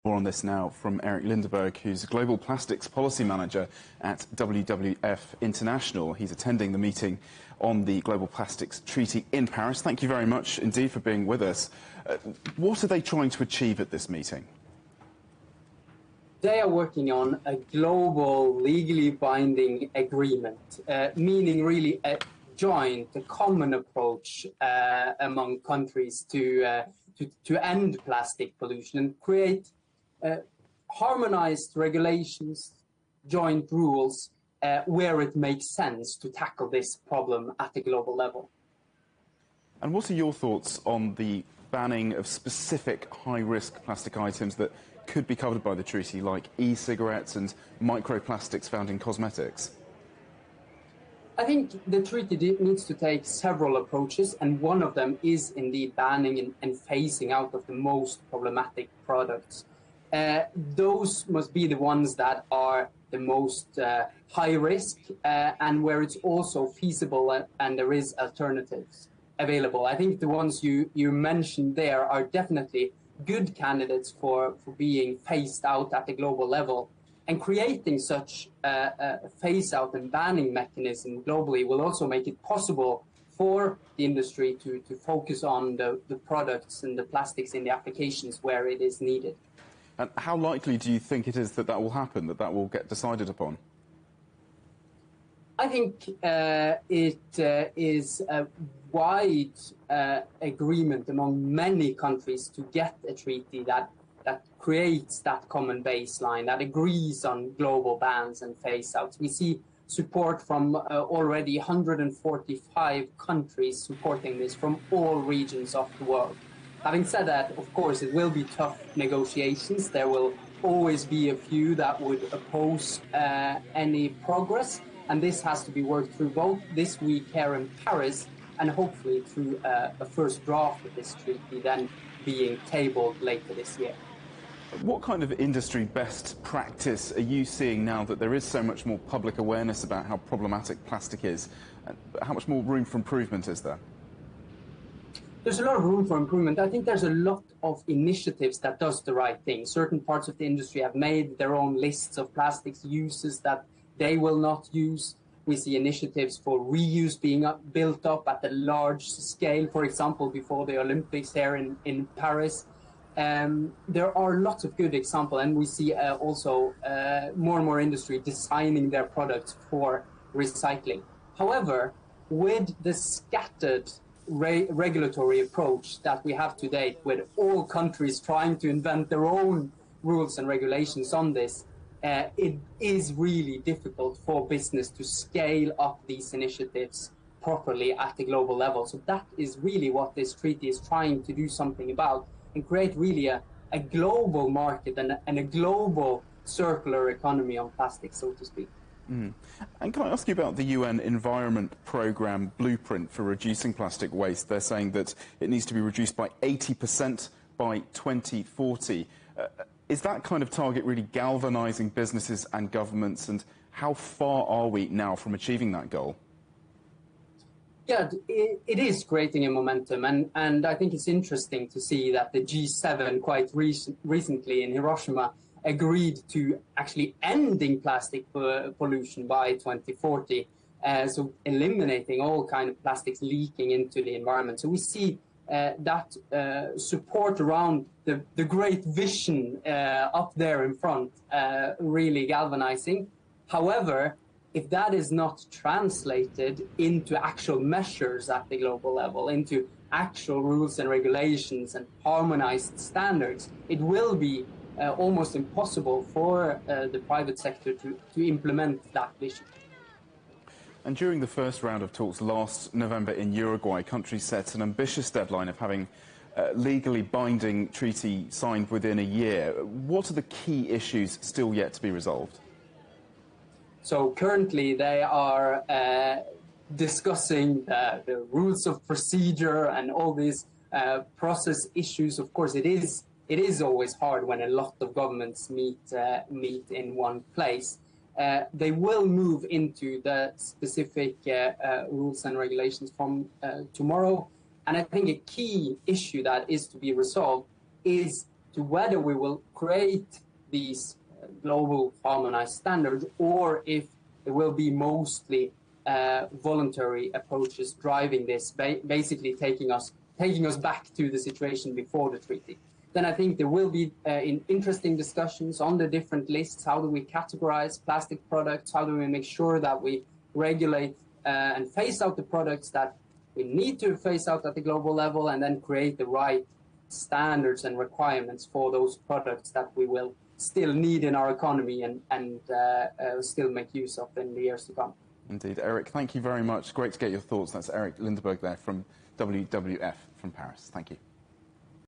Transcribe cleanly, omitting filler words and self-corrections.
More on this now from Eirik Lindebjerg, who's Global Plastics Policy Manager at WWF International. He's attending the meeting on the Global Plastics Treaty in Paris. Thank you very much indeed for being with us. What are they trying to achieve at this meeting? They are working on a global, legally binding agreement, meaning really a joint, a common approach among countries to end plastic pollution and create harmonized regulations, joint rules, where it makes sense to tackle this problem at a global level. And what are your thoughts on the banning of specific high-risk plastic items that could be covered by the treaty, like e-cigarettes and microplastics found in cosmetics? I think the treaty needs to take several approaches, and one of them is indeed banning and phasing out of the most problematic products. Those must be the ones that are the most high risk and where it's also feasible and there is alternatives available. I think the ones you mentioned there are definitely good candidates for being phased out at the global level. And creating such a phase-out and banning mechanism globally will also make it possible for the industry to focus on the products and the plastics in the applications where it is needed. And how likely do you think it is that that will happen, that will get decided upon? I think it is a wide agreement among many countries to get a treaty that creates that common baseline, that agrees on global bans and phase-outs. We see support from already 145 countries supporting this from all regions of the world. Having said that, of course, it will be tough negotiations. There will always be a few that would oppose any progress, and this has to be worked through both this week here in Paris and hopefully through a first draft of this treaty then being tabled later this year. What kind of industry best practice are you seeing now that there is so much more public awareness about how problematic plastic is? How much more room for improvement is there? There's a lot of room for improvement. I think there's a lot of initiatives that does the right thing. Certain parts of the industry have made their own lists of plastics uses that they will not use. We see initiatives for reuse being built up at a large scale, for example, before the Olympics here in Paris. There are lots of good examples, and we see also more and more industry designing their products for recycling. However, with the scattered regulatory approach that we have today, with all countries trying to invent their own rules and regulations on this, it is really difficult for business to scale up these initiatives properly at the global level. So that is really what this treaty is trying to do something about, and create really a global market and a global circular economy on plastic, so to speak. Mm. And can I ask you about the UN Environment Programme blueprint for reducing plastic waste? They're saying that it needs to be reduced by 80% by 2040. Is that kind of target really galvanising businesses and governments, and how far are we now from achieving that goal? Yeah, it is creating a momentum, and I think it's interesting to see that the G7 quite recently in Hiroshima agreed to actually ending plastic pollution by 2040, so eliminating all kind of plastics leaking into the environment. So we see that support around the great vision up there in front really galvanizing. However, if that is not translated into actual measures at the global level, into actual rules and regulations and harmonized standards, it will be almost impossible for the private sector to implement that vision. And during the first round of talks last November in Uruguay, countries set an ambitious deadline of having legally binding treaty signed within a year. What are the key issues still yet to be resolved? So currently they are discussing the rules of procedure and all these process issues. Of course, it is always hard when a lot of governments meet in one place. They will move into the specific rules and regulations from tomorrow. And I think a key issue that is to be resolved is to whether we will create these global harmonized standards, or if it will be mostly voluntary approaches driving this, basically taking us back to the situation before the treaty. Then I think there will be interesting discussions on the different lists. How do we categorize plastic products? How do we make sure that we regulate and phase out the products that we need to phase out at the global level, and then create the right standards and requirements for those products that we will still need in our economy and still make use of in the years to come. Indeed. Eirik, thank you very much. Great to get your thoughts. That's Eirik Lindebjerg there from WWF from Paris. Thank you.